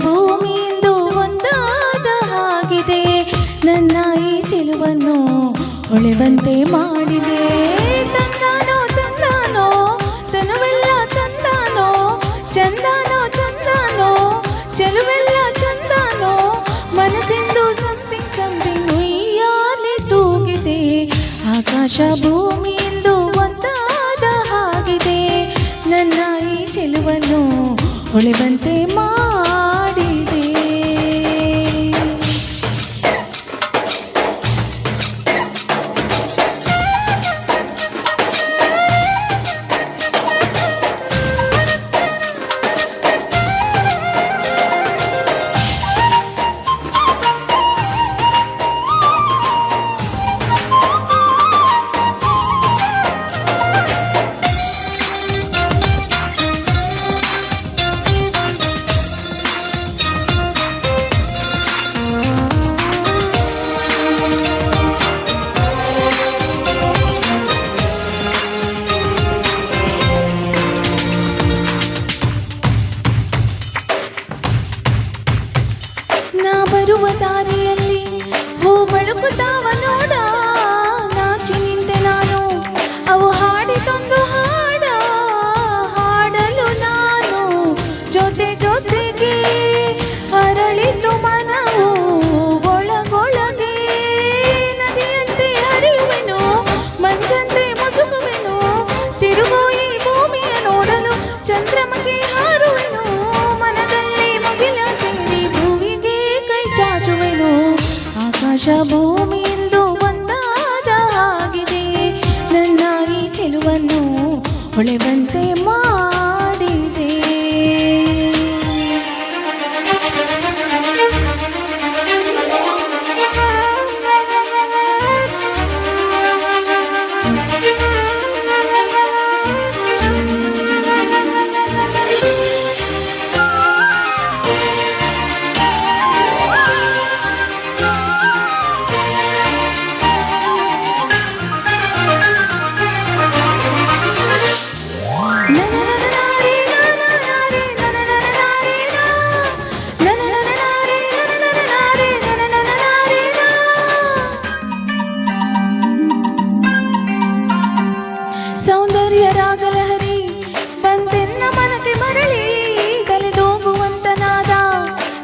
ಭೂಮಿಯಿಂದ ಒಂದಾದ ಹಾಗಿದೆ, ನನ್ನ ಈ ಚೆಲುವನ್ನು ಹೊಳೆವಂತೆ ಮಾಡಿದೆ. ತಂದಾನೋ ತಂದಾನೋ ತನುವೆಲ್ಲ ತಂದಾನೋ, ಚಂದಾನೋ ಚಂದಾನೋ ಚೆಲುವೆಲ್ಲ ಚಂದಾನೋ, ಮನಸ್ಸಿಂದು ಸಮಥಿಂಗ್ ಸಮಥಿಂಗ್ ಉಯ್ಯಾಲೆ ತೂಗಿದೆ. ಆಕಾಶ ಭೂಮಿಯಿಂದ ಒಂದಾದ ಹಾಗಿದೆ, ನನ್ನ ಈ ಚೆಲುವನ್ನು ಹೊಳೆವಂತೆ ಮಾಡಿದೆ. ಬರುವ ದಾರಿಯಲ್ಲಿ ಹೂ ಬಳುಕುತ್ತಾವ ನೋಡ, ನಾಚಿ ನಿಂತೆ ನಾನು ಅವು ಹಾಡಿದೊಂದು ಹಾಡ, ಹಾಡಲು ನಾನು ಜೊತೆ ಜೊತೆಗೆ ಅರಳಿತು ಮನವು ಒಳಗೊಳಗೆ. ನದಿಯಂತೆ ಹರಿಯುವೆನು, ಮಂಚಂತೆ ಮುಸುಕುವೆನು, ತಿರುಗೋ ಈ ಭೂಮಿಯ ನೋಡಲು ಚಂದ್ರಮಗೆ ಹಾರುವೆನು. ಮನದಲ್ಲಿ ಮುಗಿಲ ಸೇರಿ ಭೂಮಿಗೆ ಕೈ ಚಾಚುವೆನು. ಆಕಾಶ ಭೂಮಿಯಿಂದ ಒಂದಾದ ಹಾಗಿದೆ, ನನ್ನ ಈ ಚೆಲುವನ್ನು ಹೊಳೆವಂತೆ ಮಾಡಿದೆ. ಸೌಂದರ್ಯ ರಾಗಲಹರಿ ಬಂದೆನ್ನ ಮನಕ್ಕೆ ಮರಳಿ, ಕಲೆದೋಗುವಂತ ನಾದ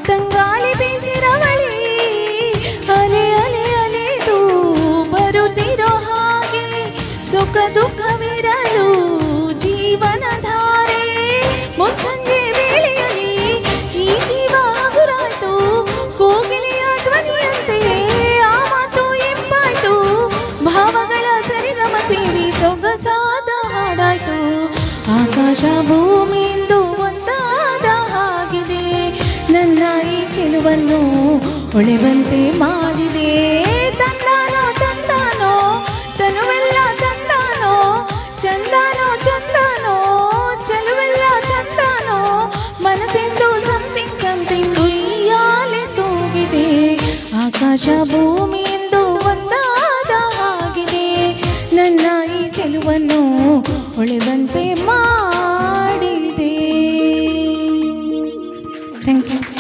ತಂಗಾಳಿ ಬೀಸಿರವಳಿ, ಅಲೆ ಅಲೆ ಅಲೆದು ಬರುತ್ತಿರೋ ಹಾಗೆ ಸುಖ ದುಃಖವಿರಲು ಜೀವನ ಧಾರೆ. ಮುಸ್ಸಂಜೆ ವೇಳೆಯಲ್ಲಿ ಈ ಜೀವ ಹಗುರಾಯ್ತು, ಕೋಗಿಲೆಯ ಧ್ವನಿಯಂತೆಯೇ ಆ ಮಾತು ಇಂಪಾಯ್ತು, ಭಾವಗಳ ಸರಿಗಮ ಸೇರಿ ಸೊಗಸಾದ ಹಾಡಾಯ್ತು. ಆಕಾಶ ಭೂಮಿಯಿಂದ ಒಂದಾದ ಹಾಗಿದೆ, ನನ್ನ ಈ ಚೆಲುವನ್ನು ಹೊಳೆವಂತೆ ಮಾಡಿದೆ. ತಂದಾನೋ ತಂದಾನೋ ತನುವೆಲ್ಲ ತಂದಾನೋ, ಚಂದಾನೋ ಚಂದಾನೋ ಚೆಲುವೆಲ್ಲ ಚಂದಾನೋ, ಮನಸ್ಸಿಂದು ಸಮಥಿಂಗ್ ಸಮಥಿಂಗ್ ಉಯ್ಯಾಲೆ ತೂಗಿದೆ. ಆಕಾಶ ಭೂಮಿಯಿಂದ ಒಂದಾದ ಹಾಗಿದೆ, ನನ್ನ ಈ ಚೆಲುವನ್ನು ಹೊಳೆವಂತೆ